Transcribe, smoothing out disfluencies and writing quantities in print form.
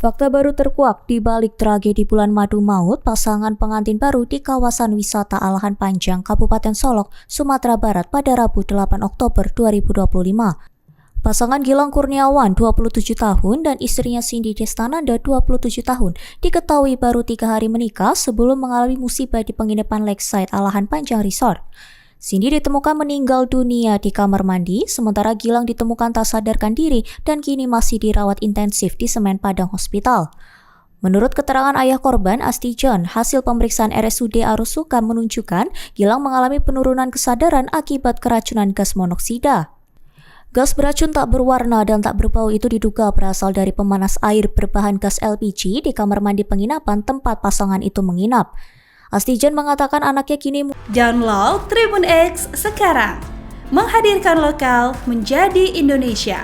Fakta baru terkuak di balik tragedi bulan madu maut pasangan pengantin baru di kawasan wisata Alahan Panjang, Kabupaten Solok, Sumatera Barat pada Rabu 8 Oktober 2025. Pasangan Gilang Kurniawan, 27 tahun, dan istrinya Cindy Destananda, 27 tahun, diketahui baru 3 hari menikah sebelum mengalami musibah di penginapan Lakeside Alahan Panjang Resort. Cindy ditemukan meninggal dunia di kamar mandi, sementara Gilang ditemukan tak sadarkan diri dan kini masih dirawat intensif di Semen Padang Hospital. Menurut keterangan ayah korban, Asti John, hasil pemeriksaan RSUD Arosukan menunjukkan Gilang mengalami penurunan kesadaran akibat keracunan gas monoksida. Gas beracun tak berwarna dan tak berbau itu diduga berasal dari pemanas air berbahan gas LPG di kamar mandi penginapan tempat pasangan itu menginap. Astijan mengatakan anaknya kini Download Tribun X sekarang, menghadirkan lokal menjadi Indonesia.